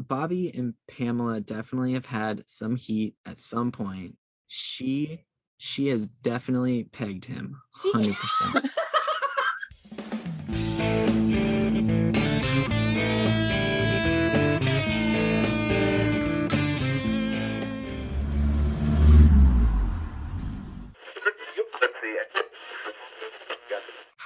Bobby and Pamela definitely have had some heat at some point. She has definitely pegged him 100%.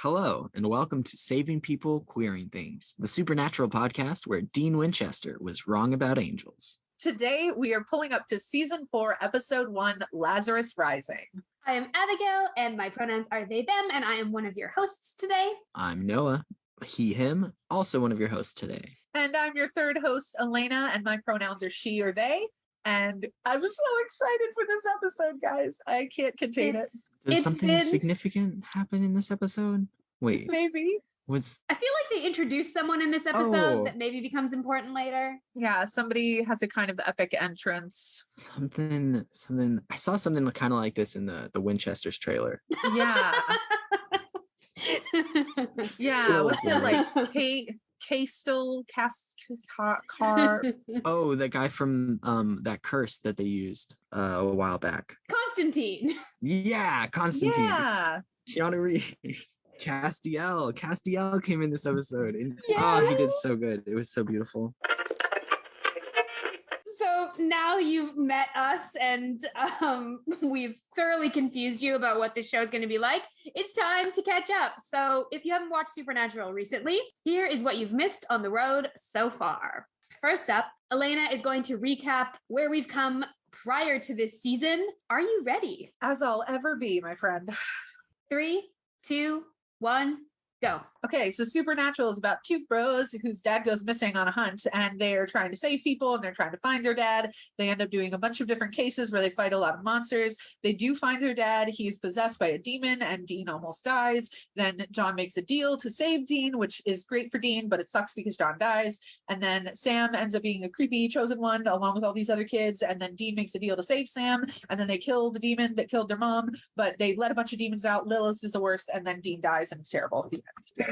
Hello, and welcome to Saving People, Queering Things, the supernatural podcast where Dean Winchester was wrong about angels. Today, we are pulling up to Season 4, Episode 1, Lazarus Rising. I am Abigail, and my pronouns are they, them, and I am one of your hosts today. I'm Noah, he, him, also one of your hosts today. And I'm your third host, Elayna, and my pronouns are she or they. And I'm so excited for this episode, guys. I can't contain it. Does something significant happen in this episode? Wait. Maybe. I feel like they introduced someone in this episode that maybe becomes important later. Yeah, somebody has a kind of epic entrance. Something. I saw something kind of like this in the Winchesters trailer. Yeah. Yeah, what's it like? Car. Oh, that guy from that curse that they used a while back. Constantine. Yeah, Constantine. Yeah. Keanu Reeves. Castiel came in this episode. And, yeah. Oh, he did so good. It was so beautiful. So now you've met us and we've thoroughly confused you about what this show is going to be like. It's time to catch up. So if you haven't watched Supernatural recently, here is what you've missed on the road so far. First up, Elayna is going to recap where we've come prior to this season. Are you ready? As I'll ever be, my friend. 3, 2, 1, go. Okay, so Supernatural is about two bros whose dad goes missing on a hunt, and they're trying to save people and they're trying to find their dad. They end up doing a bunch of different cases where they fight a lot of monsters. They do find their dad. He's possessed by a demon and Dean almost dies. Then John makes a deal to save Dean, which is great for Dean, but it sucks because John dies. And then Sam ends up being a creepy chosen one along with all these other kids. And then Dean makes a deal to save Sam. And then they kill the demon that killed their mom, but they let a bunch of demons out. Lilith is the worst. And then Dean dies and it's terrible. Damn.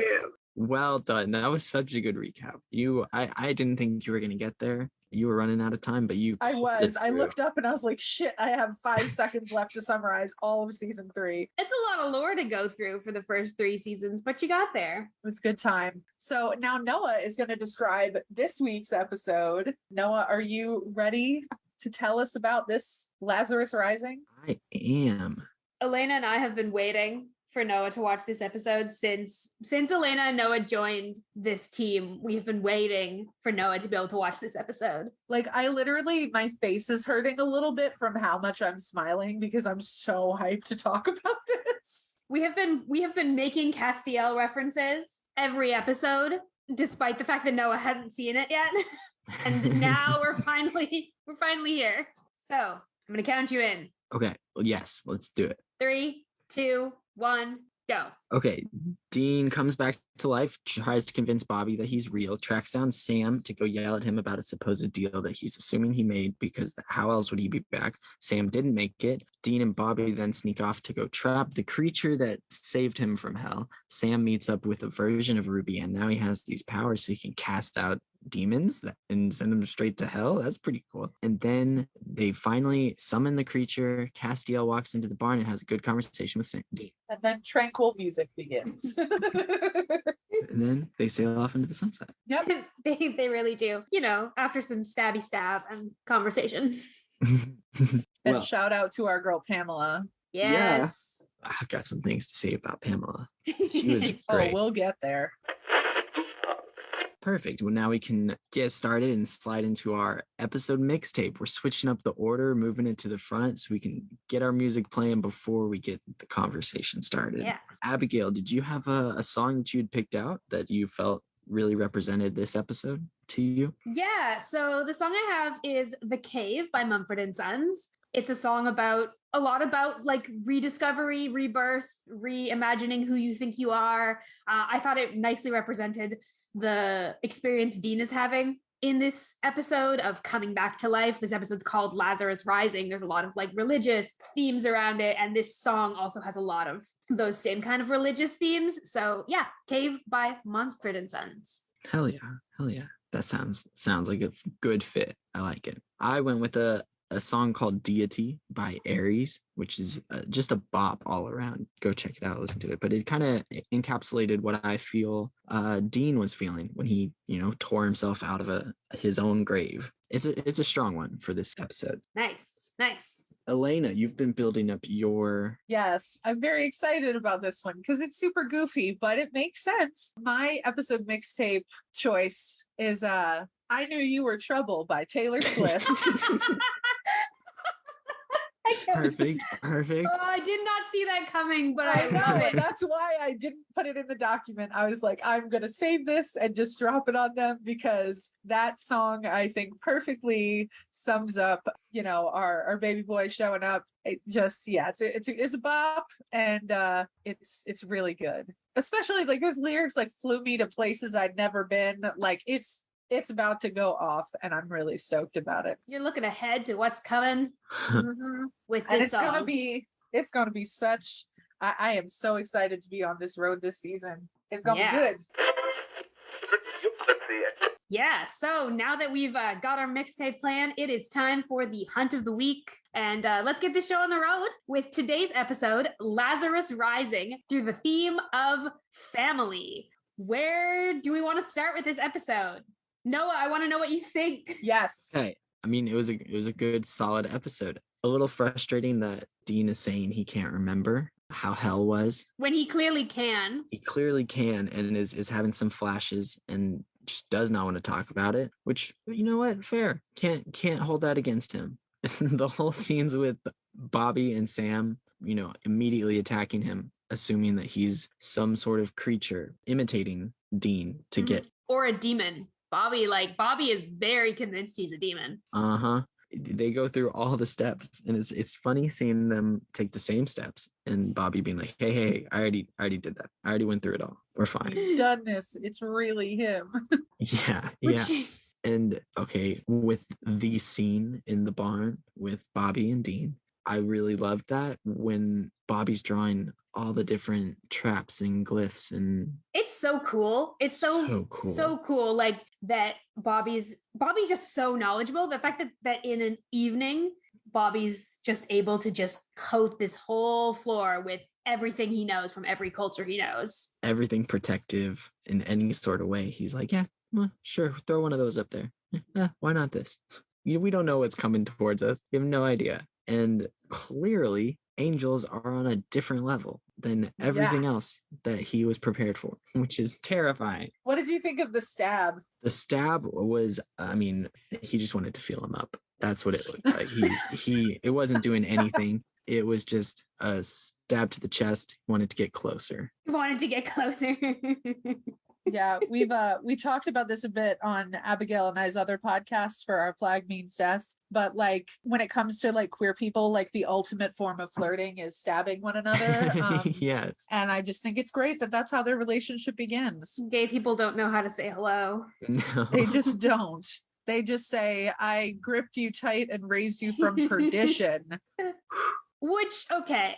Well done. That was such a good recap. I didn't think you were going to get there. You were running out of time, but I was. I looked up and I was like, shit, I have 5 seconds left to summarize all of season 3. It's a lot of lore to go through for the first 3 seasons, but you got there. It was a good time. So now Noah is going to describe this week's episode. Noah, are you ready to tell us about this Lazarus Rising? I am. Elayna and I have been waiting for Noah to watch this episode since Elayna and Noah joined this team. We've been waiting for Noah to be able to watch this episode. Like, I literally, my face is hurting a little bit from how much I'm smiling because I'm so hyped to talk about this. We have been making Castiel references every episode, despite the fact that Noah hasn't seen it yet. And now we're finally here. So I'm gonna count you in. Okay. Well, yes, let's do it. 3, 2, 1, go. Okay, Dean comes back to life, tries to convince Bobby that he's real, tracks down Sam to go yell at him about a supposed deal that he's assuming he made because how else would he be back? Sam didn't make it. Dean and Bobby then sneak off to go trap the creature that saved him from hell. Sam meets up with a version of Ruby, and now he has these powers so he can cast out demons and send them straight to hell. That's pretty cool. And then they finally summon the creature. Castiel walks into the barn and has a good conversation with Sam. And then tranquil music begins. And then they sail off into the sunset. Yep. They really do. You know, after some stabby stab and conversation. And shout out to our girl Pamela. Yes. Yeah. I've got some things to say about Pamela. She was great. Oh, we'll get there. Perfect. Well, now we can get started and slide into our episode mixtape. We're switching up the order, moving it to the front so we can get our music playing before we get the conversation started. Yeah. Abigail, did you have a song that you had picked out that you felt really represented this episode to you? Yeah. So the song I have is The Cave by Mumford & Sons. It's a song about a lot about like rediscovery, rebirth, reimagining who you think you are. I thought it nicely represented the experience Dean is having in this episode of coming back to life. This episode's called Lazarus Rising. There's a lot of like religious themes around it. And this song also has a lot of those same kind of religious themes. So yeah, Cave by Mumford & Sons. Hell yeah. Hell yeah. That sounds like a good fit. I like it. I went with a song called Deity by Aries, which is just a bop all around. Go check it out, listen to it. But it kind of encapsulated what I feel Dean was feeling when he, tore himself out of his own grave. It's a strong one for this episode. Nice. Elayna, you've been building up your... Yes, I'm very excited about this one because it's super goofy, but it makes sense. My episode mixtape choice is I Knew You Were Trouble by Taylor Swift. Perfect. Oh, I did not see that coming, but I know, love it. That's why I didn't put it in the document. I was like, I'm going to save this and just drop it on them because that song, I think, perfectly sums up, our baby boy showing up. It just, it's a bop, and it's really good. Especially like there's lyrics like flew me to places I'd never been. Like it's about to go off, and I'm really stoked about it. You're looking ahead to what's coming with this and it's song. gonna be such. I am so excited to be on this road this season. It's gonna be good. Yeah, so now that we've got our mixtape plan, it is time for the Hunt of the Week. And let's get this show on the road with today's episode, Lazarus Rising, through the theme of family. Where do we want to start with this episode? Noah, I want to know what you think. Yes. Hey, I mean, it was a good, solid episode. A little frustrating that Dean is saying he can't remember how hell was. When he clearly can. He clearly can, and is having some flashes and just does not want to talk about it, which, you know what? Fair. Can't hold that against him. The whole scenes with Bobby and Sam, immediately attacking him, assuming that he's some sort of creature imitating Dean to get... Or a demon. Bobby is very convinced he's a demon. They go through all the steps, and it's funny seeing them take the same steps, and Bobby being like, hey, I already did that. I already went through it all. We're fine. You've done this. It's really him. Yeah. And okay, with the scene in the barn with Bobby and Dean, I really loved that when Bobby's drawing all the different traps and glyphs, and it's so cool. It's so cool. Like that Bobby's just so knowledgeable. The fact that in an evening, Bobby's just able to just coat this whole floor with everything he knows from every culture he knows. Everything protective in any sort of way. He's like, yeah, well, sure, throw one of those up there. Why not this? We don't know what's coming towards us. We have no idea. And clearly, angels are on a different level than everything else that he was prepared for, which is terrifying. What did you think of the stab? The stab was, he just wanted to feel him up. That's what it looked like. It wasn't doing anything. It was just a stab to the chest. He wanted to get closer. Yeah, we talked about this a bit on Abigail and I's other podcasts for our Flag Means Death. But like when it comes to like queer people, like the ultimate form of flirting is stabbing one another. Yes. And I just think it's great that that's how their relationship begins. Gay people don't know how to say hello. No. They just don't. They just say, I gripped you tight and raised you from perdition. Which, okay.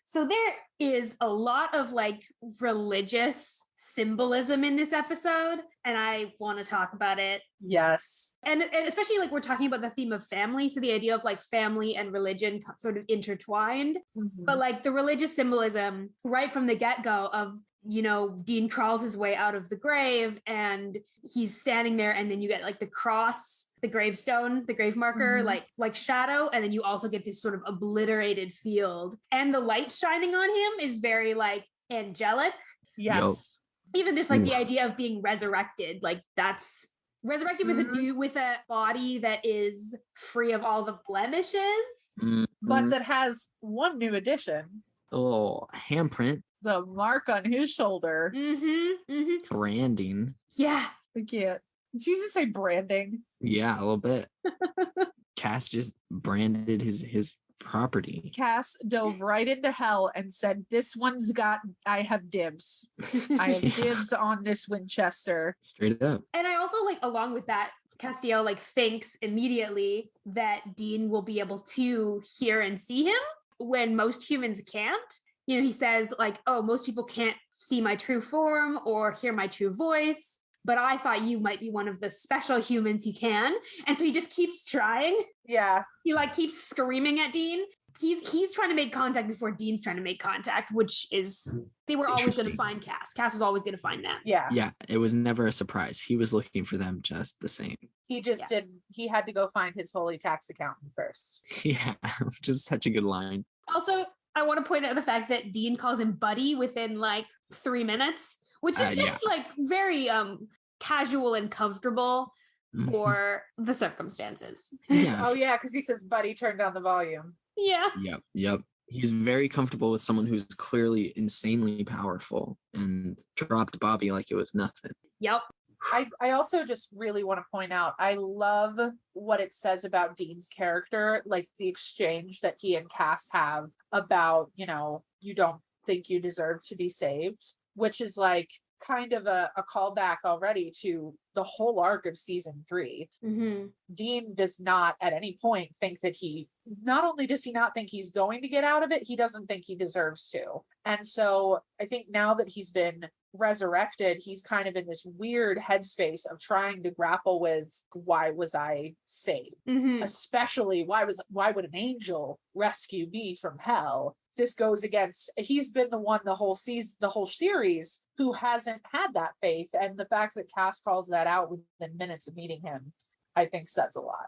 So there is a lot of like religious symbolism in this episode, and I want to talk about it. Yes. And especially like we're talking about the theme of family, so the idea of like family and religion sort of intertwined. But like the religious symbolism right from the get-go of, Dean crawls his way out of the grave and he's standing there, and then you get like the cross, the gravestone, the grave marker, like shadow, and then you also get this sort of obliterated field, and the light shining on him is very like angelic. Yes. Yo. Even just like the idea of being resurrected, like that's resurrected with a body that is free of all the blemishes, but that has one new addition. Oh, handprint. The mark on his shoulder. Branding. Yeah. I can't. Did you just say branding? Yeah, a little bit. Cass just branded his property. Cass dove right into hell and said, I have dibs. I have dibs on this Winchester. Straight up. And I also like, along with that, Castiel like thinks immediately that Dean will be able to hear and see him when most humans can't. He says like, oh, most people can't see my true form or hear my true voice. but I thought you might be one of the special humans who can. And so he just keeps trying. Yeah. He like keeps screaming at Dean. He's trying to make contact before Dean's trying to make contact, which is they were always going to find Cass. Cass was always going to find them. Yeah. Yeah, it was never a surprise. He was looking for them just the same. He just he had to go find his holy tax accountant first. Yeah, just such a good line. Also, I want to point out the fact that Dean calls him buddy within like 3 minutes, which is just like very casual and comfortable for the circumstances. Yeah. Oh yeah, because he says, buddy, turn down the volume. Yeah. Yep. He's very comfortable with someone who's clearly insanely powerful and dropped Bobby like it was nothing. Yep. I also just really want to point out, I love what it says about Dean's character, like the exchange that he and Cass have about, you know, you don't think you deserve to be saved, which is like kind of a callback already to the whole arc of season 3. Mm-hmm. Dean does not at any point think that not only does he not think he's going to get out of it, he doesn't think he deserves to. And so I think now that he's been resurrected, he's kind of in this weird headspace of trying to grapple with, why was I saved? Mm-hmm. Especially why would an angel rescue me from hell? This goes against, he's been the one the whole series who hasn't had that faith, and the fact that Cass calls that out within minutes of meeting him, I think says a lot.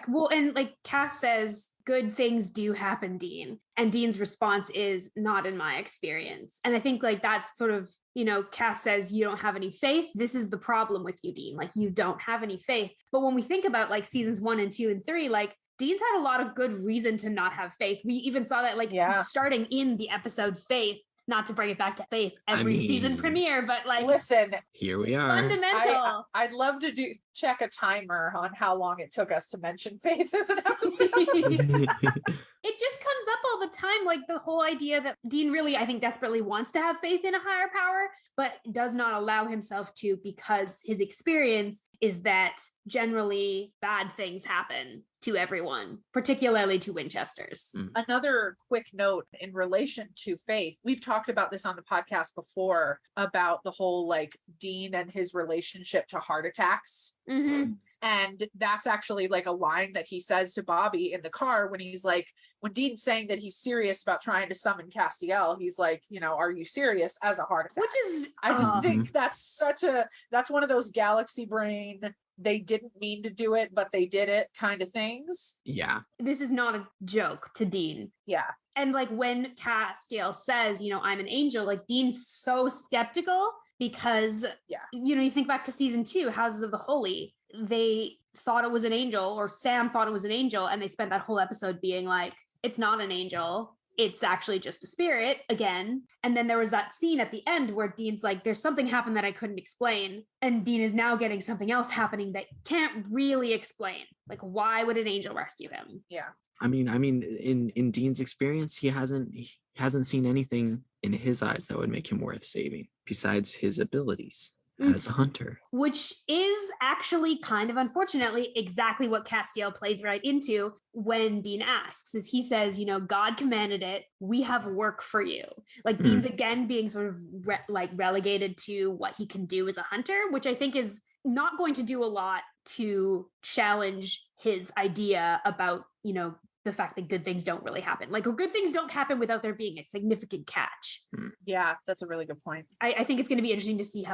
Well, and like Cass says, good things do happen, Dean. And Dean's response is, not in my experience. And I think like that's sort of, you know, Cass says, you don't have any faith. This is the problem with you, Dean. Like you don't have any faith. But when we think about like seasons 1 and 2 and 3, like Dean's had a lot of good reason to not have faith. We even saw that like starting in the episode Faith, not to bring it back to Faith every season premiere, but like, listen, here we are. Fundamental. I'd love to check a timer on how long it took us to mention Faith as an episode. It just comes up all the time, like the whole idea that Dean really, I think, desperately wants to have faith in a higher power, but does not allow himself to, because his experience is that generally bad things happen to everyone, particularly to Winchesters. Another quick note in relation to faith. We've talked about this on the podcast before about the whole like Dean and his relationship to heart attacks. Mm-hmm. And that's actually like a line that he says to Bobby in the car when he's like, when Dean's saying that he's serious about trying to summon Castiel, he's like, you know, are you serious as a heart attack? Which is, I just think that's one of those galaxy brain, they didn't mean to do it, but they did it kind of things. Yeah. This is not a joke to Dean. Yeah. And like when Castiel says, you know, I'm an angel, like Dean's so skeptical because, you know, you think back to season 2, Houses of the Holy, they thought it was an angel, or Sam thought it was an angel, and they spent that whole episode being like, it's not an angel, it's actually just a spirit again. And then there was that scene at the end where Dean's like, there's something happened that I couldn't explain, and Dean is now getting something else happening that can't really explain. Like, why would an angel rescue him? Yeah. I mean, in Dean's experience, he hasn't seen anything in his eyes that would make him worth saving besides his abilities as a hunter. Which is actually kind of unfortunately exactly what Castiel plays right into when Dean asks, is he says, you know, God commanded it, we have work for you. Like Dean's again being sort of relegated to what he can do as a hunter, which I think is not going to do a lot to challenge his idea about, you know, the fact that good things don't really happen. Like, good things don't happen without there being a significant catch. Yeah, that's a really good point. I think it's going to be interesting to see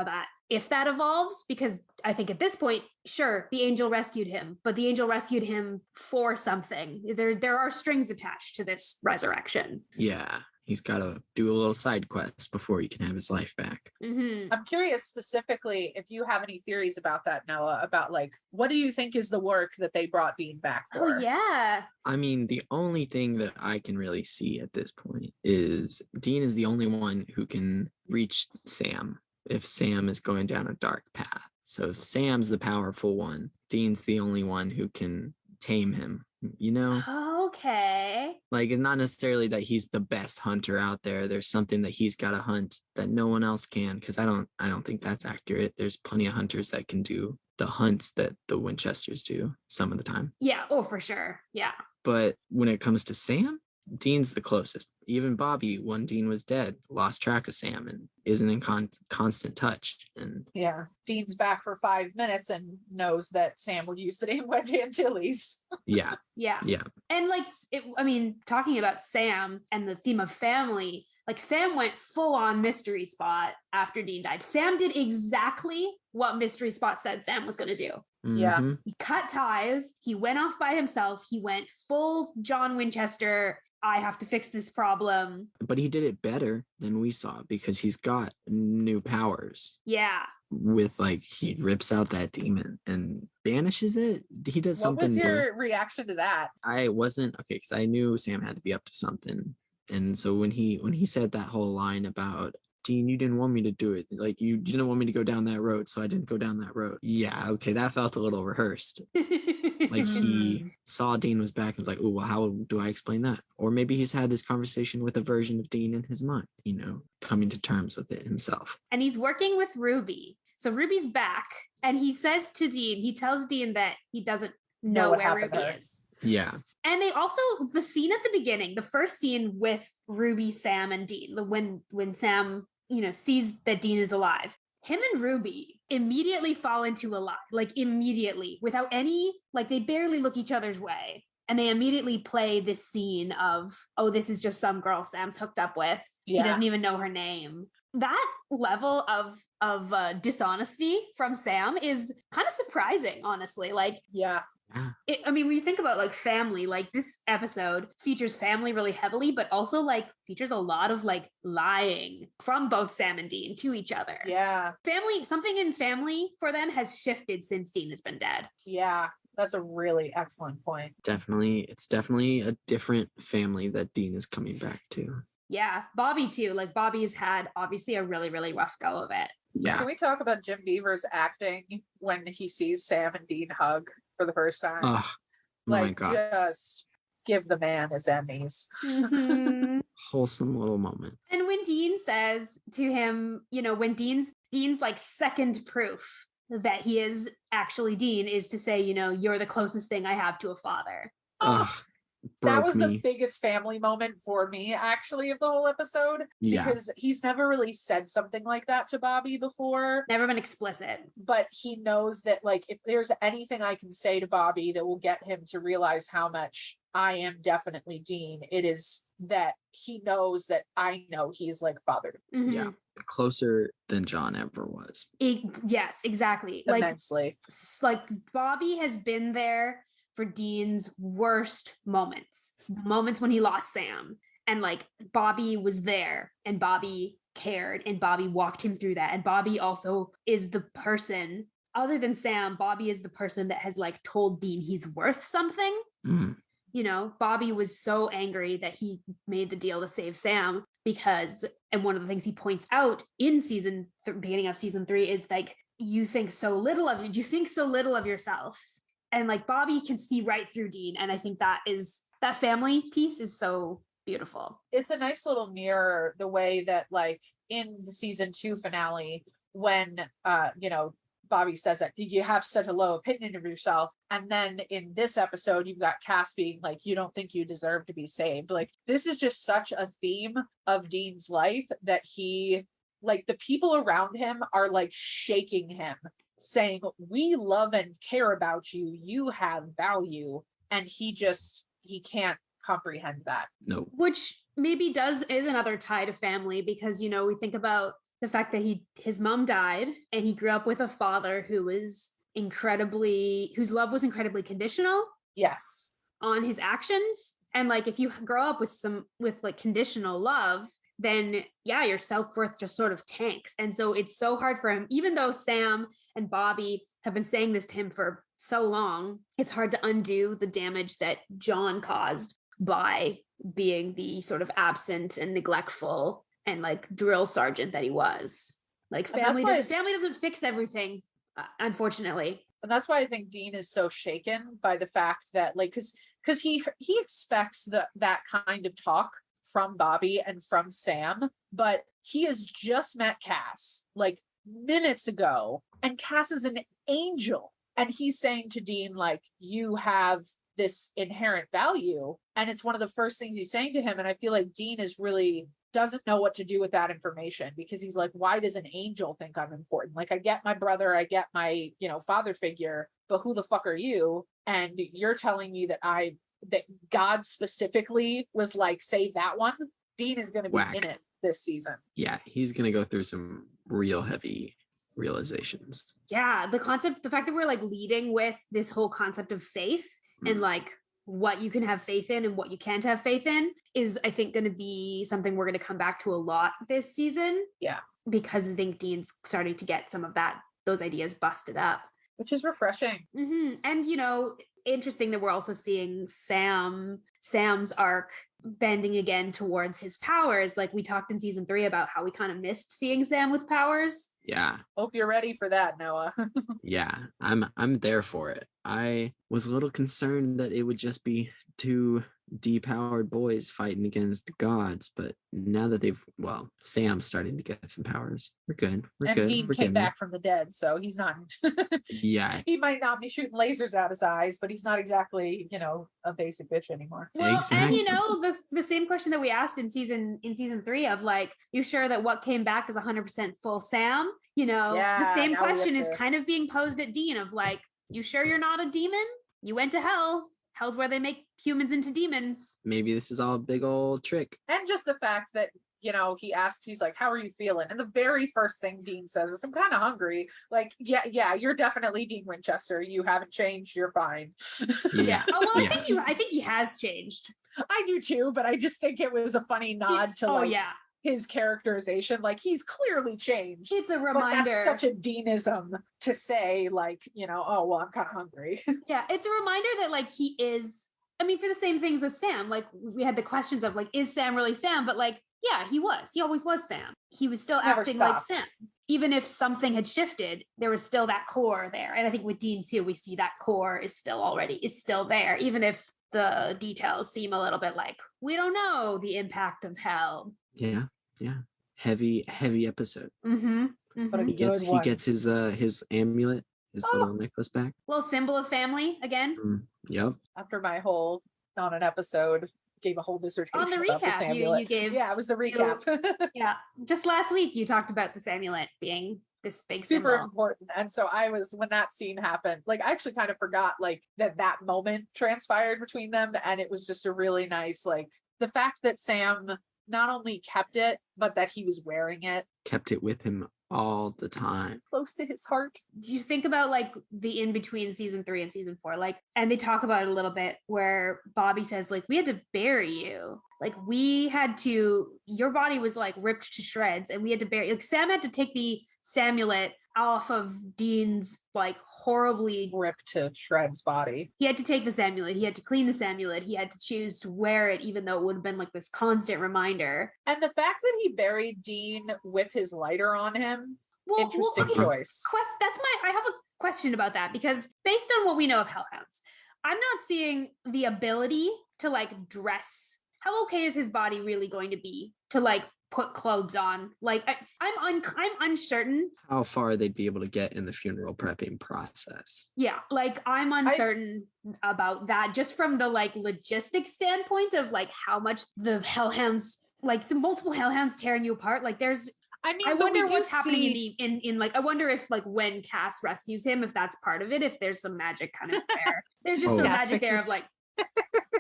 if that evolves, because I think at this point, sure, the angel rescued him, but the angel rescued him for something. There are strings attached to this resurrection. Yeah. He's got to do a little side quest before he can have his life back. Mm-hmm. I'm curious specifically if you have any theories about that, Noah, about like, what do you think is the work that they brought Dean back for? Oh, yeah. I mean, the only thing that I can really see at this point is Dean is the only one who can reach Sam if Sam is going down a dark path. So if Sam's the powerful one, Dean's the only one who can tame him, you know? Okay. Like, it's not necessarily that he's the best hunter out there. There's something that he's got to hunt that no one else can, because I don't think that's accurate. There's plenty of hunters that can do the hunts that the Winchesters do some of the time. Yeah. Oh, for sure. Yeah. But when it comes to Sam, Dean's the closest. Even Bobby, when Dean was dead, lost track of Sam and isn't in constant touch. And Yeah. Dean's back for 5 minutes and knows that Sam would use the name Wedge Antilles. yeah, Yeah. yeah, And like, I mean, talking about Sam and the theme of family, like Sam went full on mystery spot after Dean died. Sam did exactly what mystery spot said Sam was going to do. Yeah. Mhm. He cut ties. He went off by himself. He went full John Winchester. I have to fix this problem. But he did it better than we saw because he's got new powers. Yeah. With like he rips out that demon and banishes it. He does What something. was your reaction to that? I wasn't okay because I knew Sam had to be up to something. And so when he said that whole line about Dean, you didn't want me to do it. Like you didn't want me to go down that road, so I didn't go down that road. Yeah, okay, that felt a little rehearsed. Like he saw Dean was back and was like, oh, well, how do I explain that? Or maybe he's had this conversation with a version of Dean in his mind, coming to terms with it himself. And he's working with Ruby. So Ruby's back and he says to Dean, he tells Dean that he doesn't know where Ruby is. Yeah. And they also, the scene at the beginning, the first scene with Ruby, Sam, and Dean, when Sam, sees that Dean is alive, him and Ruby immediately fall into a lie, like immediately, without any, like they barely look each other's way. And they immediately play this scene of, oh, this is just some girl Sam's hooked up with. Yeah. He doesn't even know her name. That level of dishonesty from Sam is kind of surprising, honestly. Like, yeah. When you think about like family, like this episode features family really heavily, but also like features a lot of like lying from both Sam and Dean to each other. Yeah. Something in family for them has shifted since Dean has been dead. Yeah. That's a really excellent point. It's definitely a different family that Dean is coming back to. Yeah. Bobby too. Like Bobby's had obviously a really, really rough go of it. Yeah. Can we talk about Jim Beaver's acting when he sees Sam and Dean hug for the first time? Oh my God. Just give the man his Emmys. Mm-hmm. Wholesome little moment. And when Dean says to him, when Dean's like second proof that he is actually Dean is to say, you're the closest thing I have to a father. That was me. the biggest family moment for me, actually, of the whole episode. Yeah. Because he's never really said something like that to Bobby before. Never been explicit. But he knows that, like, if there's anything I can say to Bobby that will get him to realize how much I am definitely Dean, it is that he knows that I know he's, like, fathered. Mm-hmm. Yeah. Closer than John ever was. Yes, exactly. Immensely. Like Bobby has been there for Dean's worst moments, the moments when he lost Sam. And like Bobby was there and Bobby cared and Bobby walked him through that. And Bobby also is the person, other than Sam, Bobby is the person that has like told Dean he's worth something. Mm. Bobby was so angry that he made the deal to save Sam because, and one of the things he points out in beginning of season 3 is like, you think so little of yourself. And like Bobby can see right through Dean. And I think that family piece is so beautiful. It's a nice little mirror, the way that like in the season 2 finale, when, Bobby says that you have such a low opinion of yourself. And then in this episode, you've got Cass being like, you don't think you deserve to be saved. Like, this is just such a theme of Dean's life that he, like, the people around him are like shaking him, saying, we love and care about you. You have value. And he can't comprehend that. No. Which maybe is another tie to family because, we think about the fact that his mom died and he grew up with a father whose love was incredibly conditional. Yes. On his actions. And like, if you grow up with like conditional love, then yeah, your self-worth just sort of tanks. And so it's so hard for him, even though Sam and Bobby have been saying this to him for so long, it's hard to undo the damage that John caused by being the sort of absent and neglectful and like drill sergeant that he was. Like family doesn't fix everything, unfortunately. And that's why I think Dean is so shaken by the fact that like, because he expects that kind of talk from Bobby and from Sam, but he has just met Cass like minutes ago, and Cass is an angel. And he's saying to Dean, like, you have this inherent value. And it's one of the first things he's saying to him. And I feel like Dean is really doesn't know what to do with that information, because he's like, why does an angel think I'm important? Like, I get my brother, I get my, father figure, but who the fuck are you? And you're telling me that God specifically was like, save that one. Dean is going to be in it this season. Yeah, he's going to go through some real heavy realizations. Yeah, the fact that we're like leading with this whole concept of faith and like what you can have faith in and what you can't have faith in is, I think, going to be something we're going to come back to a lot this season. Yeah. Because I think Dean's starting to get some of those ideas busted up. Which is refreshing. Mm-hmm. And, interesting that we're also seeing Sam's arc bending again towards his powers. Like we talked in season 3 about how we kind of missed seeing Sam with powers. Yeah. Hope you're ready for that, Noah. Yeah, I'm there for it. I was a little concerned that it would just be 2 depowered boys fighting against the gods, but now that Sam's starting to get some powers, we're good. And Dean came back from the dead, so he's not. Yeah. He might not be shooting lasers out his eyes, but he's not exactly, a basic bitch anymore. Well, exactly. And the same question that we asked in season 3 of like, you sure that what came back is 100% full Sam? The same question is kind of being posed at Dean of like, you sure you're not a demon? You went to hell. Hell's where they make humans into demons. Maybe this is all a big old trick. And just the fact that, he asks, he's like, how are you feeling? And the very first thing Dean says is, I'm kind of hungry. Like, yeah, you're definitely Dean Winchester. You haven't changed. You're fine. Yeah. Oh, well, I think he has changed. I do too, but I just think it was a funny nod to his characterization. Like, he's clearly changed. It's a reminder. But that's such a Deanism to say, like, oh, well, I'm kind of hungry. Yeah, it's a reminder that, like, he is, I mean, for the same things as Sam, like, we had the questions of, like, is Sam really Sam? But, like, yeah, he was. He always was Sam. He was still acting like Sam. Even if something had shifted, there was still that core there. And I think with Dean, too, we see that core is still there, even if the details seem a little bit like, we don't know the impact of hell. Yeah. Heavy episode. Mm-hmm. But he gets his amulet, his little necklace back. Little symbol of family again. Yep. After my whole on an episode gave a whole dissertation on the about recap. This amulet. You gave. Yeah, it was the recap. Yeah, just last week you talked about this amulet being this big super symbol. Important. And so when that scene happened, like I actually kind of forgot like that moment transpired between them, and it was just a really nice, like, the fact that Sam not only kept it, but that he was wearing it. Kept it with him all the time. Close to his heart. You think about like the in between season 3 and season 4, like, and they talk about it a little bit where Bobby says, like, we had to bury you. Like, your body was like ripped to shreds and we had to bury, like, Sam had to take the Samulet off of Dean's like horribly ripped to shreds body. He had to take the Samulet. He had to clean the Samulet. He had to choose to wear it, even though it would have been like this constant reminder. And the fact that he buried Dean with his lighter on him, interesting choice. I have a question about that, because based on what we know of hellhounds, I'm not seeing the ability to like dress. How okay is his body really going to be to like put clothes on? Like, I'm uncertain how far they'd be able to get in the funeral prepping process. Yeah, like I'm uncertain about that, just from the like logistic standpoint of like how much the hellhounds, like the multiple hellhounds tearing you apart. Like I wonder what's happening in like, I wonder if like when Cass rescues him, if that's part of it, if there's some magic kind of there. There's just some magic there of like,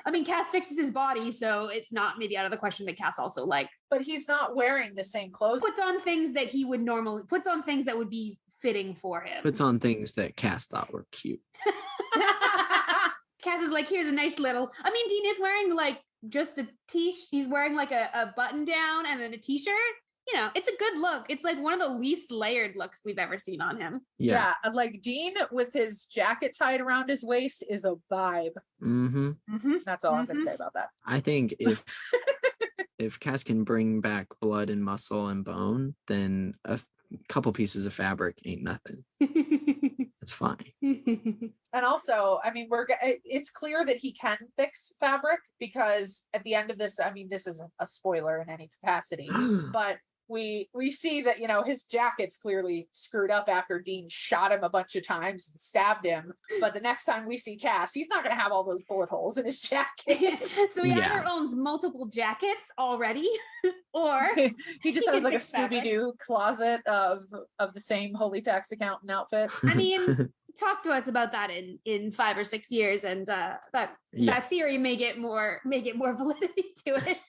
I mean, Cass fixes his body, so it's not maybe out of the question that Cass also like. But he's not wearing the same clothes. Puts on things that he would normally, puts on things that would be fitting for him. Puts on things that Cass thought were cute. Cass is like, here's a nice little, I mean, Dean is wearing like just a t-shirt. He's wearing like a button down and then a t-shirt. You know, it's a good look. It's like one of the least layered looks we've ever seen on him. Yeah, like Dean with his jacket tied around his waist is a vibe. That's all I'm going to say about that. I think if Cass can bring back blood and muscle and bone, then a couple pieces of fabric ain't nothing. It's fine. And also, I mean, it's clear that he can fix fabric, because at the end of this, I mean, this isn't a spoiler in any capacity, but we see that, you know, his jacket's clearly screwed up after Dean shot him a bunch of times and stabbed him. But the next time we see Cass, he's not going to have all those bullet holes in his jacket. So he either owns multiple jackets already, or he just has like a Scooby-Doo closet of the same Holy Tax Accountant outfit. I mean, talk to us about that in 5 or 6 years, and that theory may get more validity to it.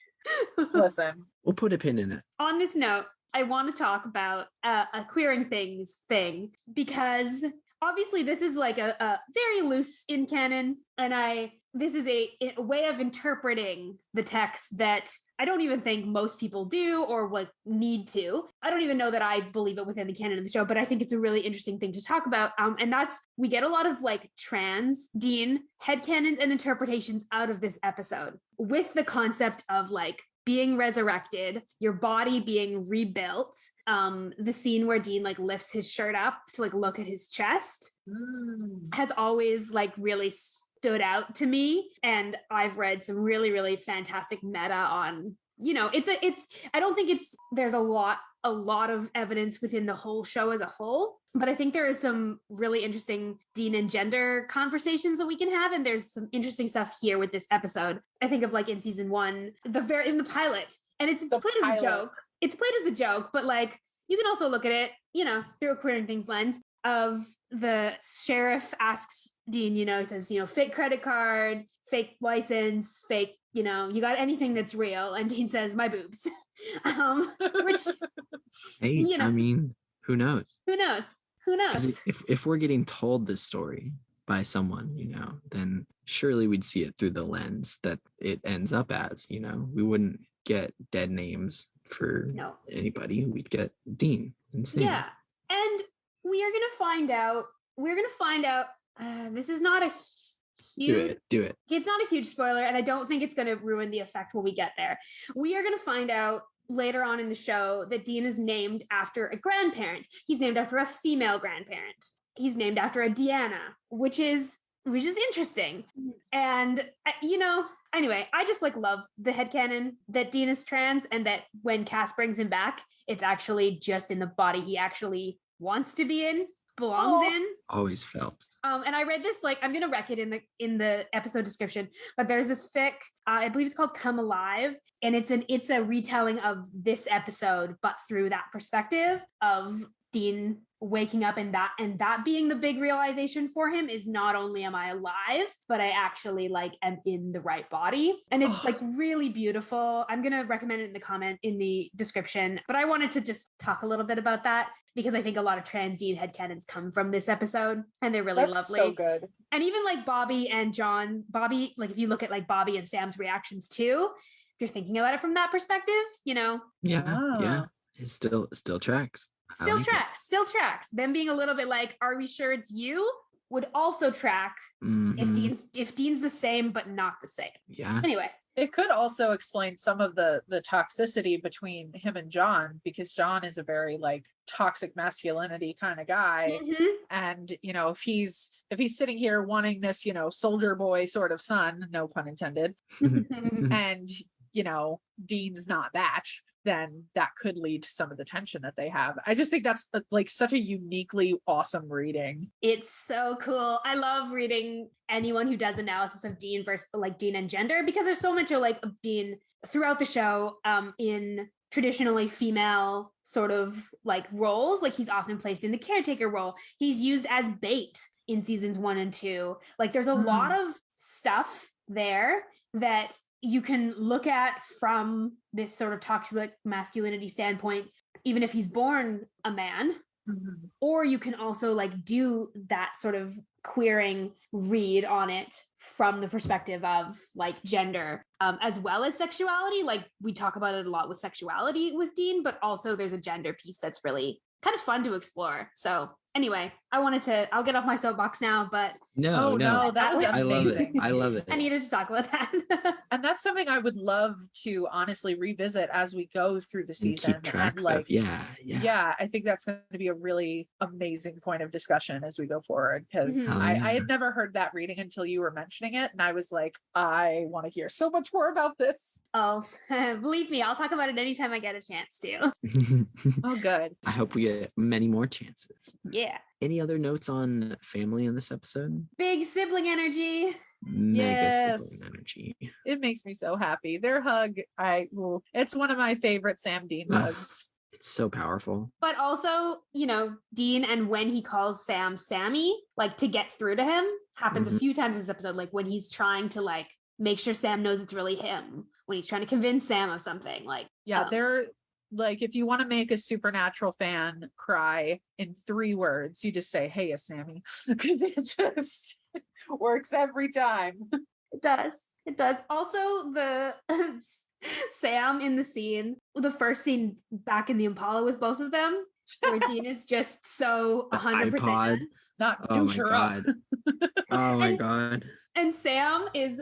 Listen, we'll put a pin in it. On this note, I want to talk about a queering things thing, because obviously this is like a very loose in canon, and this is a way of interpreting the text that I don't even think most people do or would need to. I don't even know that I believe it within the canon of the show, but I think it's a really interesting thing to talk about. And that's, we get a lot of like trans Dean headcanons and interpretations out of this episode, with the concept of like being resurrected, your body being rebuilt. The scene where Dean like lifts his shirt up to like look at his chest has always like really stood out to me. And I've read some really, really fantastic meta on, you know, I don't think there's a lot of evidence within the whole show as a whole, but I think there is some really interesting Dean and gender conversations that we can have. And there's some interesting stuff here with this episode. I think of like in season 1, in the pilot, and it's played as a joke. It's played as a joke, but like, you can also look at it, you know, through a queering things lens of the sheriff asks Dean, you know, he says, you know, fake credit card, fake license, fake, you know, you got anything that's real? And Dean says, my boobs. Which, hey, you know, I mean, who knows? Who knows? 'Cause if we're getting told this story by someone, you know, then surely we'd see it through the lens that it ends up as, you know. We wouldn't get dead names for anybody. We'd get Dean and Sam. Yeah. And we're going to find out, this is not a huge... Do it. It's not a huge spoiler, and I don't think it's going to ruin the effect when we get there. We are going to find out later on in the show that Dean is named after a grandparent. He's named after a female grandparent. He's named after a Deanna, which is interesting. And, you know, anyway, I just like love the headcanon that Dean is trans, and that when Cass brings him back, it's actually just in the body he actually wants to be in, belongs in. Always felt. And I read this, like, I'm gonna wreck it in the episode description, but there's this fic, I believe it's called Come Alive, and it's a retelling of this episode, but through that perspective of Dean waking up, and that being the big realization for him is not only am I alive, but I actually like am in the right body. And it's like really beautiful. I'm gonna recommend it in the description, but I wanted to just talk a little bit about that because I think a lot of trans Dean headcanons come from this episode, and they're really lovely. So good. And even like Bobby, like if you look at like Bobby and Sam's reactions too, if you're thinking about it from that perspective, you know. Yeah. It still tracks. Still tracks. Them being a little bit like, are we sure it's you? Would also track if Dean's the same but not the same. Yeah. Anyway. It could also explain some of the toxicity between him and John, because John is a very like toxic masculinity kind of guy. And, you know, if he's sitting here wanting this, you know, soldier boy sort of son, no pun intended, and, you know, Dean's not that, then that could lead to some of the tension that they have. I just think that's like such a uniquely awesome reading. It's so cool. I love reading anyone who does analysis of Dean versus like Dean and gender, because there's so much of like Dean throughout the show in traditionally female sort of like roles. Like he's often placed in the caretaker role. He's used as bait in seasons 1 and 2. Like there's a lot of stuff there that you can look at from this sort of toxic masculinity standpoint, even if he's born a man, or you can also like do that sort of queering read on it from the perspective of like gender, as well as sexuality. Like we talk about it a lot with sexuality with Dean, but also there's a gender piece that's really kind of fun to explore. So Anyway, I'll get off my soapbox now, but No, that was I love it. amazing. I love it. I needed to talk about that. And that's something I would love to honestly revisit as we go through the And season. keep track And like, of. Yeah. I think that's going to be a really amazing point of discussion as we go forward. Because Mhm. I had never heard that reading until you were mentioning it. And I was like, I want to hear so much more about this. Oh, believe me, I'll talk about it anytime I get a chance to. Oh, good. I hope we get many more chances. Yeah. Any other notes on family in this episode? Big sibling energy. Mega sibling Yes. energy. It makes me so happy. Their hug, it's one of my favorite Sam Dean hugs. It's so powerful. But also, Dean, and when he calls Sam Sammy, like to get through to him, happens a few times in this episode, like when he's trying to like make sure Sam knows it's really him, when he's trying to convince Sam of something. Like, They're like, if you want to make a Supernatural fan cry in 3 words, you just say, "Hey, Sammy," because it just works every time. It does. Also, the Sam in the scene, the first scene back in the Impala with both of them, where Dean is just so 100%. iPod. Not Oh my douche her up. god. Oh my god. And Sam is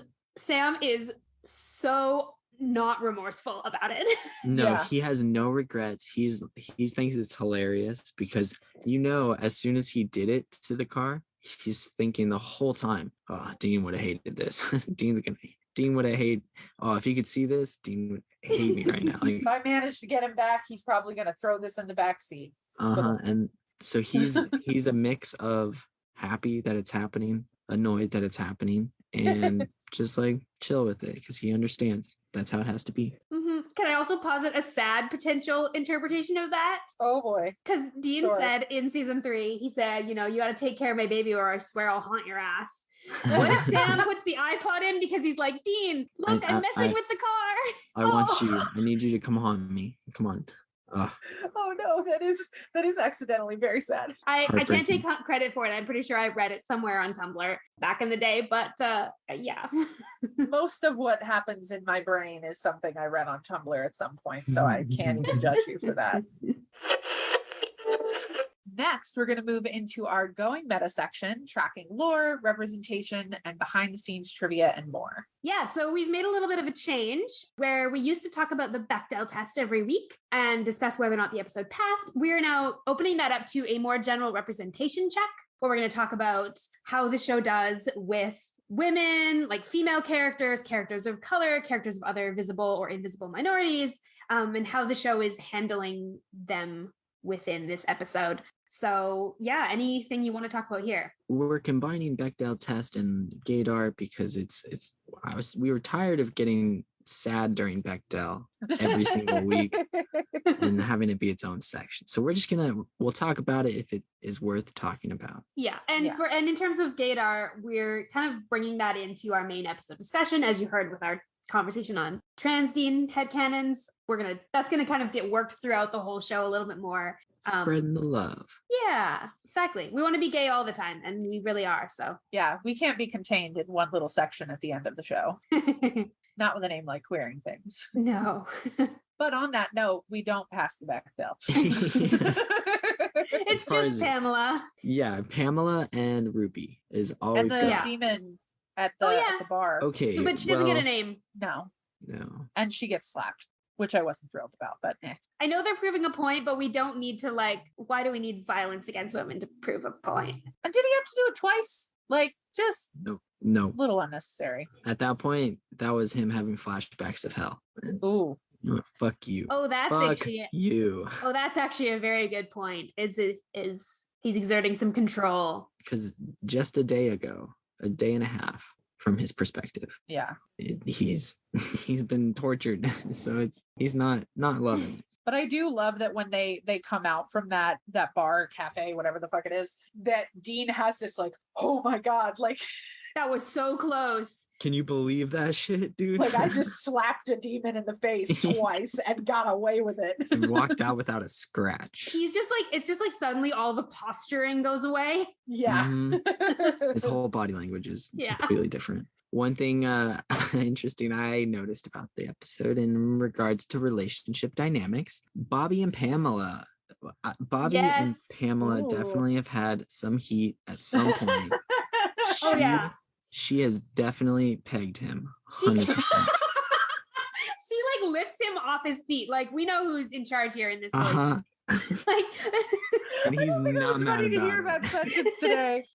so not remorseful about it. No, Yeah. he has no regrets. He thinks it's hilarious because as soon as he did it to the car, he's thinking the whole time, "Oh, Dean would have hated this. Dean would have hated. Oh, if he could see this, Dean would hate me right now." Like, If I manage to get him back, he's probably going to throw this in the back seat. and so he's a mix of happy that it's happening, annoyed that it's happening, and just like chill with it because he understands that's how it has to be. Can I also posit a sad potential interpretation of that? Oh boy. Because Dean Sure. said in season 3, he said, you got to take care of my baby or I swear I'll haunt your ass. What if Sam puts the iPod in because he's like, Dean, look, I'm messing with the car. I want you. I need you to come haunt me. Come on. Oh no, that is accidentally very sad. I can't Heartbreaking. take credit for it. I'm pretty sure I read it somewhere on Tumblr back in the day, but yeah. Most of what happens in my brain is something I read on Tumblr at some point, so I can't even judge you for that. Next, we're going to move into our Going Meta section, tracking lore, representation, and behind the scenes trivia and more. Yeah, so we've made a little bit of a change where we used to talk about the Bechdel test every week and discuss whether or not the episode passed. We are now opening that up to a more general representation check, where we're going to talk about how the show does with women, like female characters, characters of color, characters of other visible or invisible minorities, and how the show is handling them within this episode. So yeah, anything you want to talk about here? We're combining Bechdel test and Gaydar because we were tired of getting sad during Bechdel every single week and having it be its own section. So we're just we'll talk about it if it is worth talking about. Yeah, and in terms of Gaydar, we're kind of bringing that into our main episode discussion, as you heard with our conversation on Transdean headcanons. That's gonna kind of get worked throughout the whole show a little bit more. Spreading the love. Yeah, exactly. We want to be gay all the time, and we really are. So Yeah, we can't be contained in one little section at the end of the show. Not with a name like Queering Things. no. But on that note, we don't pass the Bechdel. It's far just as- Pamela. Yeah, Pamela and Ruby is all And we've the got. demons at the, Oh, yeah. at the bar. Okay. But she doesn't get a well, name. No. No. And she gets slapped, which I wasn't thrilled about, but I know they're proving a point, but we don't need to why do we need violence against women to prove a point? And did he have to do it twice? Like, just No. a little unnecessary. At that point, that was him having flashbacks of hell. And Ooh. you know what? Fuck you. Oh, that's Fuck actually you. that's actually a very good point. Is he's exerting some control. Because just a day and a half from his perspective, Yeah. he's been tortured. So he's not loving it. But I do love that when they come out from that bar, cafe, whatever the fuck it is, that Dean has this like, oh my God, like That was so close. Can you believe that shit, dude? like I just slapped a demon in the face twice and got away with it. and walked out without a scratch. He's just like, it's just like suddenly all the posturing goes away. Yeah. Mhm. His whole body language is Yeah. completely different. One thing interesting I noticed about the episode in regards to relationship dynamics, Bobby and Pamela Bobby and Yes. Pamela Ooh. definitely have had some heat at some point. Oh, yeah. She has definitely pegged him She's- 100%. She like lifts him off his feet. Like, we know who's in charge here in this movie. Uh-huh. Like, And he's I not was mad ready to about hear it. that sentence today.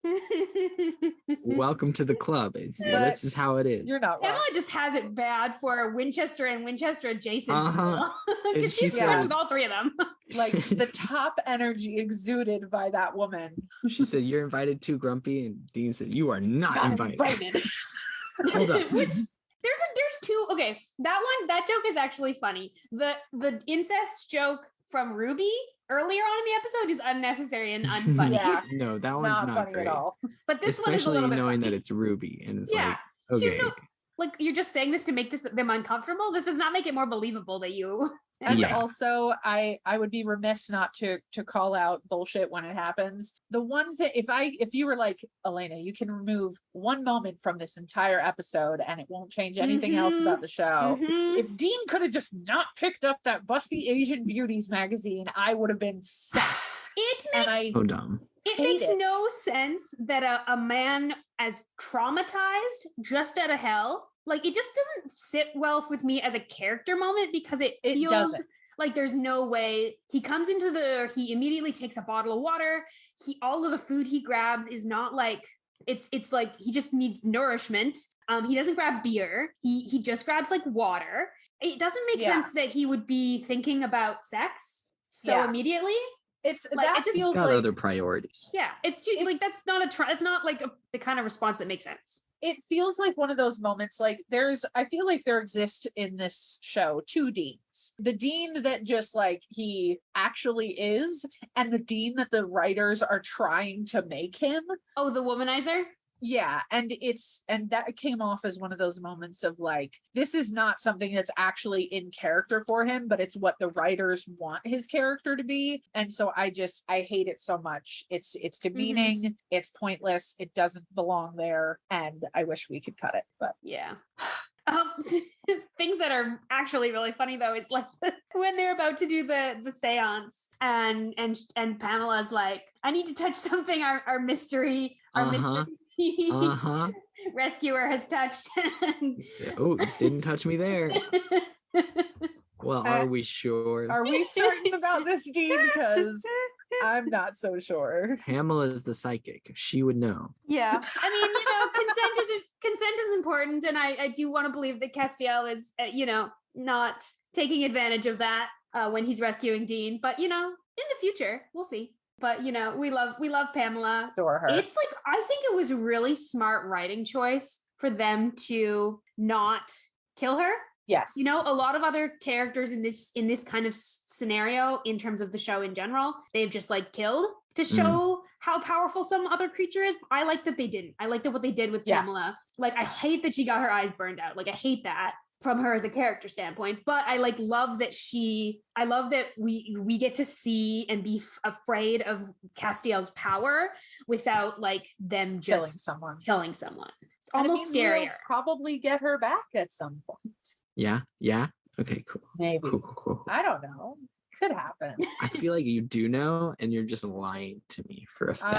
Welcome to the club. This is how it is. You're not wrong. Pamela just has it bad for Winchester and Winchester adjacent Uh-huh. people. And Because she she's friends says- with all three of them. Like the top energy exuded by that woman. She said, "You're invited too, Grumpy," and Dean said, "You are not invited." Hold up. Which there's two. Okay, that joke is actually funny. The incest joke from Ruby earlier on in the episode is unnecessary and unfunny. Yeah. No, that one's Not not funny great. at all. But this one is a Especially little bit knowing funny. that it's Ruby, and it's Yeah, like, she's okay, no- like, you're just saying this to make them uncomfortable. This does not make it more believable that you. And Yeah. also, I would be remiss not to call out bullshit when it happens. The one thing, if you were like, Elayna, you can remove one moment from this entire episode and it won't change anything else Mhm. about the show. Mhm. If Dean could have just not picked up that Busty Asian Beauties magazine, I would have been set. It And makes so dumb. it hate makes it. no sense that a man as traumatized just out of hell, like, it just doesn't sit well with me as a character moment, because it feels doesn't. like there's no way. He comes he immediately takes a bottle of water. All of the food he grabs is not like, it's like he just needs nourishment. He doesn't grab beer. He just grabs like water. It doesn't make Yeah. sense that he would be thinking about sex so Yeah. immediately. It's Like, that it just feels Got like other priorities. Yeah, it's too, like, that's not it's not like the kind of response that makes sense. it feels like one of those moments. Like I feel like there exist in this show two Deans: the Dean that just like he actually is, and the Dean that the writers are trying to make him. Oh, the womanizer? Yeah, and that came off as one of those moments of like, this is not something that's actually in character for him, but it's what the writers want his character to be. And so I hate it so much. It's demeaning, it's pointless, it doesn't belong there, and I wish we could cut it. But Yeah. Things that are actually really funny though is like when they're about to do the seance and Pamela's like, I need to touch something our mystery Uh-huh. rescuer has touched. Oh, didn't touch me there. Well, are we sure? are we certain about this, Dean? Because I'm not so sure. Pamela's the psychic. She would know. Yeah, I mean, consent is important, and I do want to believe that Castiel is not taking advantage of that when he's rescuing Dean. But in the future, we'll see. But we love Pamela. Adore her. It's like, I think it was a really smart writing choice for them to not kill her. Yes. A lot of other characters in this kind of scenario, in terms of the show in general, they've just like killed to show how powerful some other creature is. I like that they didn't. I like that what they did with Pamela. Like, I hate that she got her eyes burned out. Like, I hate that from her as a character standpoint, but I love that we get to see and be afraid of Castiel's power without like them just killing someone. It's And it almost means scarier. we'll probably get her back at some point. Yeah. Okay, cool. Maybe. Cool. I don't know. Could happen. I feel like you do know, and you're just lying to me for a fact.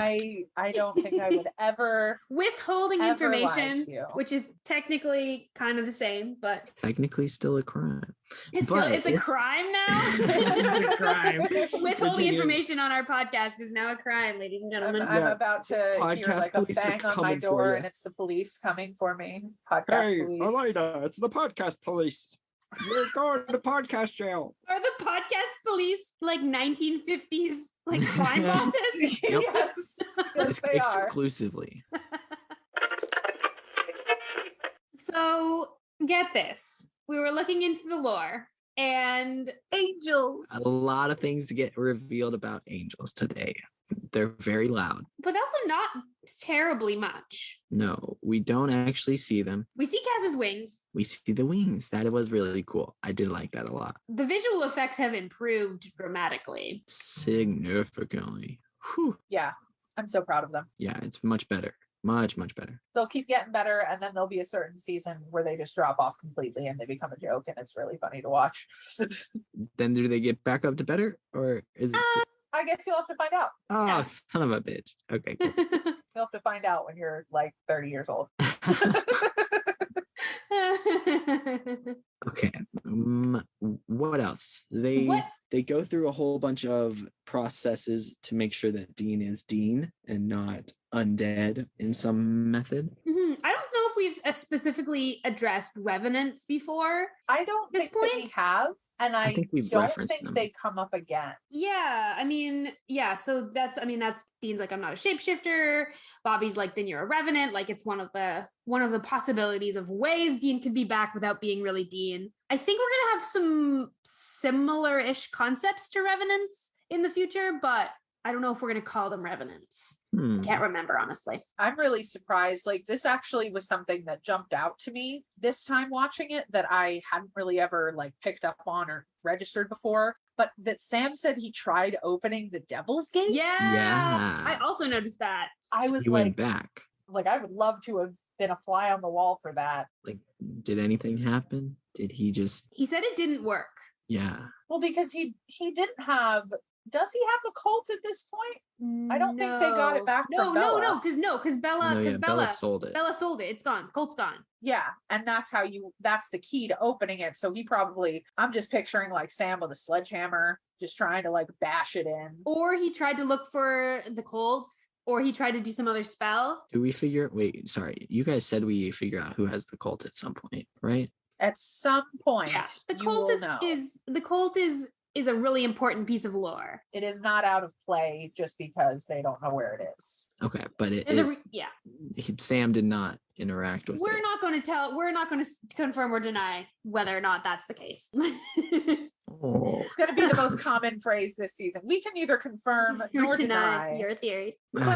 I don't think I would ever Withholding ever lie information, to you. which is technically kind of the same, but Technically still a crime. it's But a crime now. It's a crime. Withholding It's a- information on our podcast is now a crime, ladies and gentlemen. I'm Yeah. about to hear Podcast like a police are bang on my coming for door ya. and it's the police coming for me. Podcast police. Elayna, it's the podcast police. You're going to podcast jail. Are the podcast police like 1950s like crime bosses? Yep. Yes. Yes, they are. Exclusively. So get this. We were looking into the lore, and Angels. A lot of things to get revealed about angels today. They're very loud. but also not terribly much. No, we don't actually see them. We see Kaz's wings. We see the wings. That was really cool. I did like that a lot. The visual effects have improved dramatically. Significantly. Whew. Yeah. I'm so proud of them. Yeah, it's much better. Much better. They'll keep getting better, and then there'll be a certain season where they just drop off completely and they become a joke, and it's really funny to watch. Then do they get back up to better? Or is it I guess you'll have to find out. Oh, Yeah. son of a bitch. Okay, cool. You'll have to find out when you're like 30 years old. Okay. What else? What? They go through a whole bunch of processes to make sure that Dean is Dean and not undead in some method. I don't know if we've specifically addressed revenants before. I don't This think that we point? have, and I think we've don't referenced think them. they come up again. Yeah, I mean, yeah, so that's Dean's like, I'm not a shapeshifter. Bobby's like, then you're a revenant. Like, it's one of the possibilities of ways Dean could be back without being really Dean. I think we're gonna have some similar-ish concepts to revenants in the future, but I don't know if we're gonna call them revenants. Can't remember, honestly. I'm really surprised. Like, this actually was something that jumped out to me this time watching it that I hadn't really ever like picked up on or registered before. But that Sam said he tried opening the Devil's Gate. Yeah. I also noticed that. I So was he like, went back. I would love to have been a fly on the wall for that. Like, did anything happen? Did he just? He said it didn't work. Yeah. Well, because he didn't have. Does he have the cult at this point? I don't think they got it back from Bella. because Bella, Bella sold it. Bella sold it. It's gone. Colt's gone. Yeah, and that's the key to opening it. So I'm just picturing like Sam with a sledgehammer, just trying to like bash it in. Or he tried to look for the Colts, or he tried to do some other spell. Do we figure? Wait, sorry. You guys said we figure out who has the cult at some point, right? At some point, Yeah, the you Colt will know. the Colt is a really important piece of lore. It is not out of play just because they don't know where it is. Okay, but Sam did not interact with We're it. not going to confirm or deny whether or not that's the case. Oh. It's going to be the most common phrase this season. We can neither confirm nor deny. your theories. But I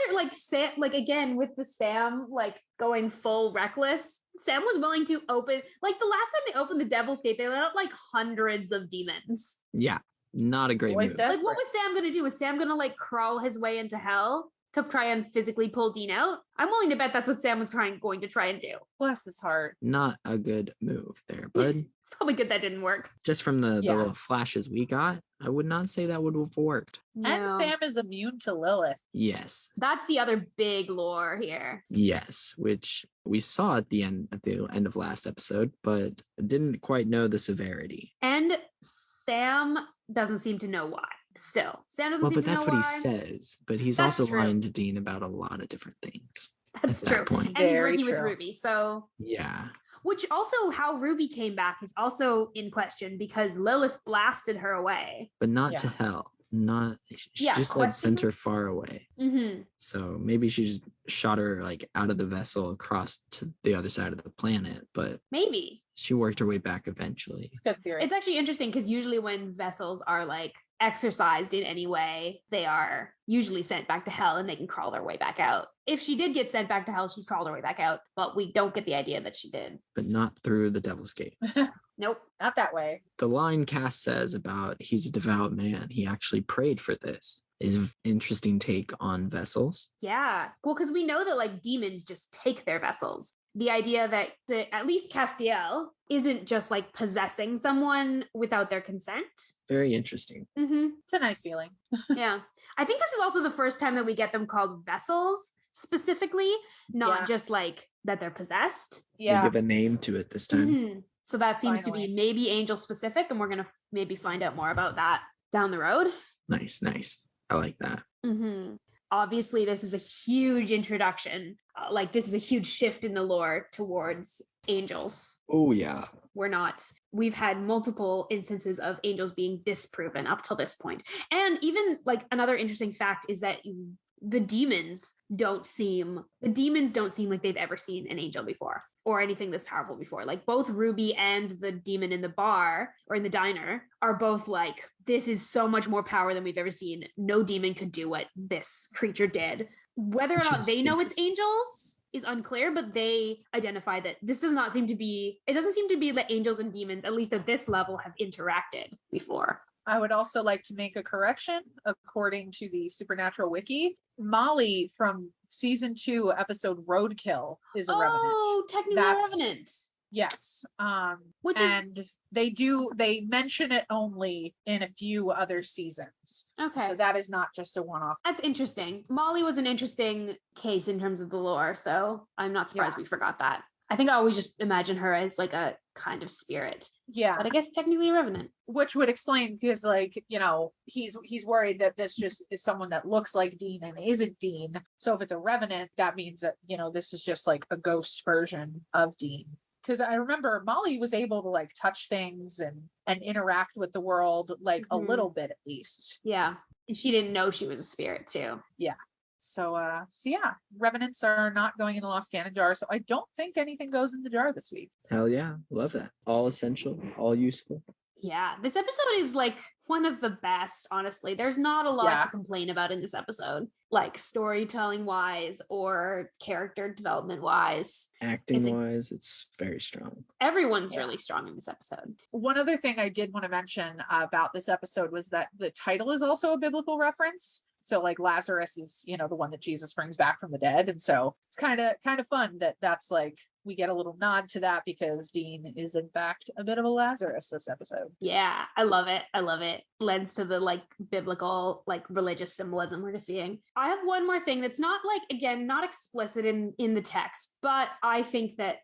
wonder, like, Sam, like, again, with the Sam, like, going full reckless, Sam was willing to open, like, the last time they opened the Devil's Gate, they let out, like, hundreds of demons. Yeah, not a great Boys move. desperate. Like, what was Sam going to do? Was Sam going to, like, crawl his way into hell to try and physically pull Dean out? I'm willing to bet that's what Sam was going to try and do. Bless his heart. Not a good move there, bud. It's probably good that didn't work. Just from the Yeah. little flashes we got, I would not say that would have worked. And No. Sam is immune to Lilith. Yes. That's the other big lore here. Yes, which we saw at the end of last episode, but didn't quite know the severity. And Sam doesn't seem to know why. Still, Sam doesn't Well, seem but to that's know what why. he says. But he's That's also true. lying to Dean about a lot of different things. That's at that true. point. And he's Very working with true. Ruby. So, Yeah. which also how Ruby came back is also in question because Lilith blasted her away. But not Yeah. to hell. She Yeah, just like question- sent her far away. Mm-hmm. So maybe she just shot her like out of the vessel across to the other side of the planet, but Maybe. she worked her way back eventually. It's a good theory. It's actually interesting because usually when vessels are like exercised in any way, they are usually sent back to hell and they can crawl their way back out. If she did get sent back to hell, she's crawled her way back out, but we don't get the idea that she did. But not through the Devil's Gate. Nope. Not that way. The line Cass says about he's a devout man, he actually prayed for this, is an interesting take on vessels. Yeah. Well, because we know that like demons just take their vessels. The idea that at least Castiel isn't just like possessing someone without their consent. Very interesting. Mm-hmm. It's a nice feeling. Yeah. I think this is also the first time that we get them called vessels specifically, not Yeah. just like that they're possessed. They Yeah. give a name to it this time. Mhm. So that seems to Finally. be maybe angel specific, and we're going to maybe find out more about that down the road. Nice. I like that. Mm-hmm. Obviously, this is a huge introduction. Like, this is a huge shift in the lore towards angels. Oh, yeah. We've had multiple instances of angels being disproven up till this point. And even like another interesting fact is that the demons don't seem like they've ever seen an angel before or anything this powerful before. Like both Ruby and the demon in the bar or in the diner are both like, this is so much more power than we've ever seen. No demon could do what this creature did. Whether or Which not is they know it's interesting. angels is unclear, but they identify that it doesn't seem to be that angels and demons, at least at this level, have interacted before. I would also like to make a correction. According to the Supernatural Wiki, Molly from season 2, episode Roadkill is a revenant. Oh, technically That's- a revenant. Yes. Which is And They mention it only in a few other seasons. Okay. So that is not just a one-off. That's interesting. Molly was an interesting case in terms of the lore, so I'm not surprised we forgot that. I think I always just imagine her as like a kind of spirit. Yeah. But I guess technically a revenant. Which would explain, because like, you know, he's worried that this just is someone that looks like Dean and isn't Dean. So if it's a revenant, that means that, you know, this is just like a ghost version of Dean. Because I remember Molly was able to like touch things and interact with the world like a little bit at least. Yeah. And she didn't know she was a spirit too. Yeah. So yeah, revenants are not going in the lost cannon jar. So I don't think anything goes in the jar this week. Hell yeah. Love that. All essential, all useful. Yeah. This episode is like one of the best, honestly. There's not a lot to complain about in this episode, like storytelling wise or character development wise. Acting wise, it's very strong. Everyone's really strong in this episode. One other thing I did want to mention about this episode was that the title is also a biblical reference. So like Lazarus is, you know, the one that Jesus brings back from the dead. And so it's kind of fun that that's like, we get a little nod to that because Dean is in fact a bit of a Lazarus this episode. Yeah, I love it. I love it. Lends to the like biblical, like religious symbolism we're seeing. I have one more thing that's not like, again, not explicit in the text, but I think that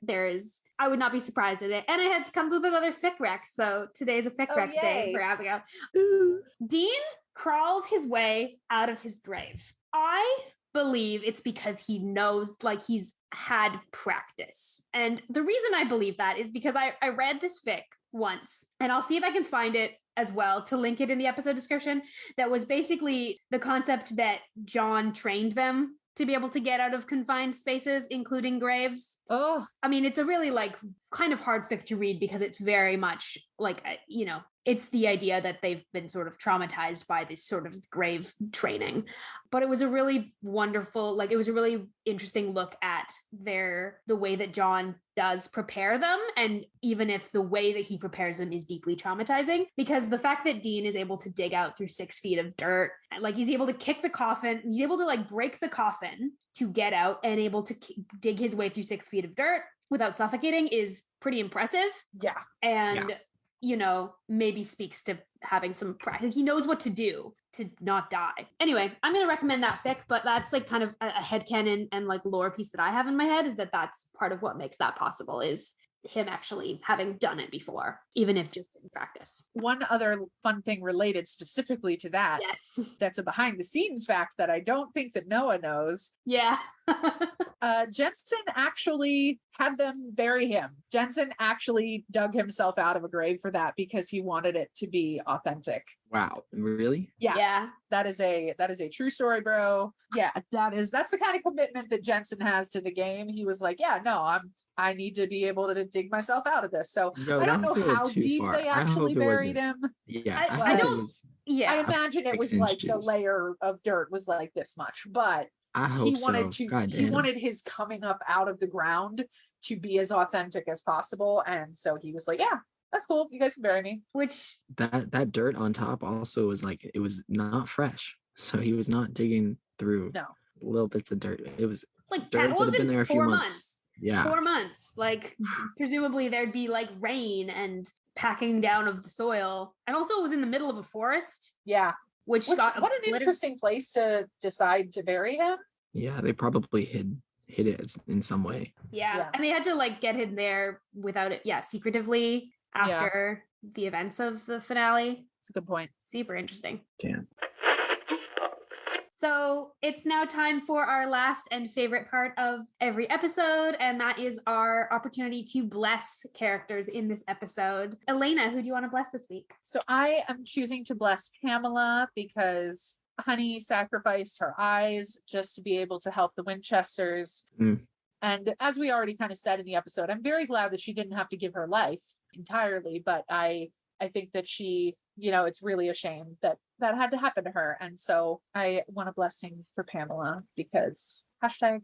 I would not be surprised at it. And it comes with another fic rec. So today's a fic rec day for Abigail. Ooh. Dean crawls his way out of his grave. I believe it's because he knows, like, he's had practice. And the reason I believe that is because I read this fic once, and I'll see if I can find it as well to link it in the episode description, that was basically the concept that John trained them to be able to get out of confined spaces, including graves. Oh, I mean, it's a really like kind of hard fic to read because it's very much like, you know, it's the idea that they've been sort of traumatized by this sort of grave training. But it was a really wonderful, like it was a really interesting look at the way that John does prepare them. And even if the way that he prepares them is deeply traumatizing, because the fact that Dean is able to dig out through 6 feet of dirt, like he's able to kick the coffin, he's able to like break the coffin to get out and able to dig his way through 6 feet of dirt without suffocating is pretty impressive. Yeah. And you know, maybe speaks to having some practice. He knows what to do to not die. Anyway, I'm going to recommend that fic, but that's like kind of a headcanon and like lore piece that I have in my head, is that that's part of what makes that possible, is him actually having done it before, even if just in practice. One other fun thing related specifically to that. Yes. That's a behind the scenes fact that I don't think that Noah knows. Yeah. Jensen actually had them bury him. Jensen actually dug himself out of a grave for that because he wanted it to be authentic. Wow, really? Yeah. That is a true story, bro. Yeah, that's the kind of commitment that Jensen has to the game. He was like, yeah, no, I need to be able to dig myself out of this. So no, I don't know how deep far. they actually buried him. Yeah, I don't. Yeah, I imagine it was like the layer of dirt was like this much, but I hope he wanted his coming up out of the ground to be as authentic as possible, and so he was like, "Yeah, that's cool. You guys can bury me." Which that dirt on top also was like, it was not fresh, so he was not digging through little bits of dirt. It was like dirt that that had been there a few months. Yeah, 4 months. Like presumably there'd be like rain and packing down of the soil, and also it was in the middle of a forest. Yeah, which got what an interesting place to decide to bury him. Yeah, they probably hid it in some way. Yeah, and they had to like get him there without it. Yeah, secretively after the events of the finale. That's a good point. Super interesting. Damn. So it's now time for our last and favorite part of every episode, and that is our opportunity to bless characters in this episode. Elayna, who do you want to bless this week? So I am choosing to bless Pamela because Honey sacrificed her eyes just to be able to help the Winchesters. And as we already kind of said in the episode, I'm very glad that she didn't have to give her life entirely, but I think that she, you know, it's really a shame that had to happen to her. And so I want a blessing for Pamela because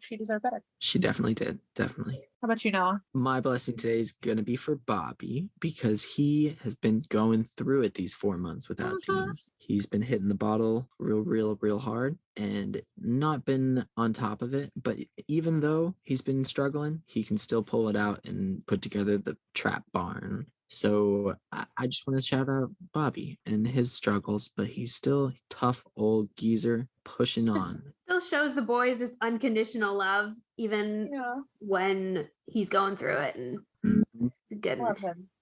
she deserved better. She definitely did. Definitely. How about you, Noah? My blessing today is going to be for Bobby because he has been going through it these 4 months without Dean. He's been hitting the bottle real hard and not been on top of it. But even though he's been struggling, he can still pull it out and put together the trap barn So I just want to shout out Bobby and his struggles, but he's still tough old geezer pushing on. Still shows the boys this unconditional love, even when he's going through it. And it's a good one.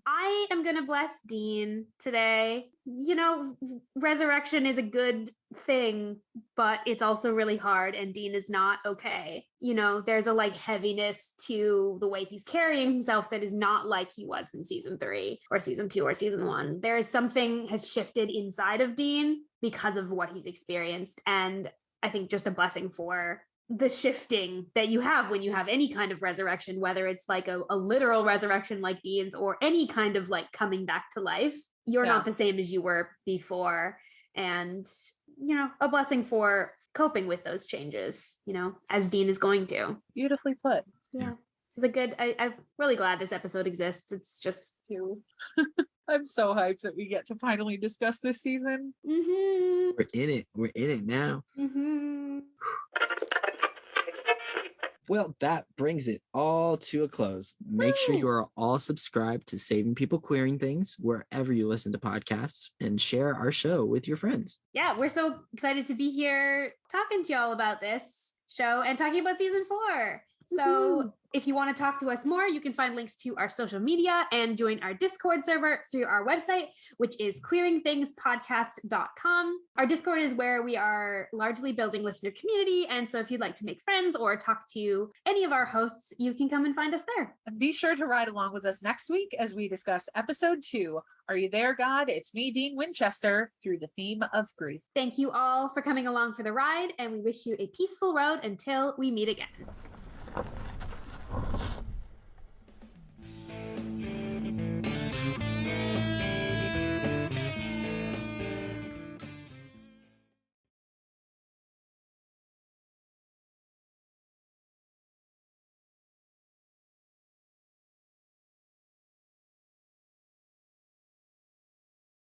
I am going to bless Dean today. You know, resurrection is a good thing, but it's also really hard, and Dean is not okay. You know, there's a like heaviness to the way he's carrying himself that is not like he was in season 3 or season 2 or season 1. There is something has shifted inside of Dean because of what he's experienced. And I think just a blessing for the shifting that you have when you have any kind of resurrection, whether it's like a literal resurrection like Dean's or any kind of like coming back to life. You're not the same as you were before. And, you know, a blessing for coping with those changes, you know, as Dean is going to. Beautifully put. Yeah. This is a good, I'm really glad this episode exists. It's just you. I'm so hyped that we get to finally discuss this season. Mm-hmm. We're in it now. Mm-hmm. Well, that brings it all to a close. Make sure you are all subscribed to Saving People Queering Things wherever you listen to podcasts, and share our show with your friends. Yeah, we're so excited to be here talking to y'all about this show and talking about season 4. So if you want to talk to us more, you can find links to our social media and join our Discord server through our website, which is queeringthingspodcast.com. Our Discord is where we are largely building listener community. And so if you'd like to make friends or talk to any of our hosts, you can come and find us there. And be sure to ride along with us next week as we discuss episode 2. Are you there, God? It's me, Dean Winchester, through the theme of grief. Thank you all for coming along for the ride, and we wish you a peaceful road until we meet again.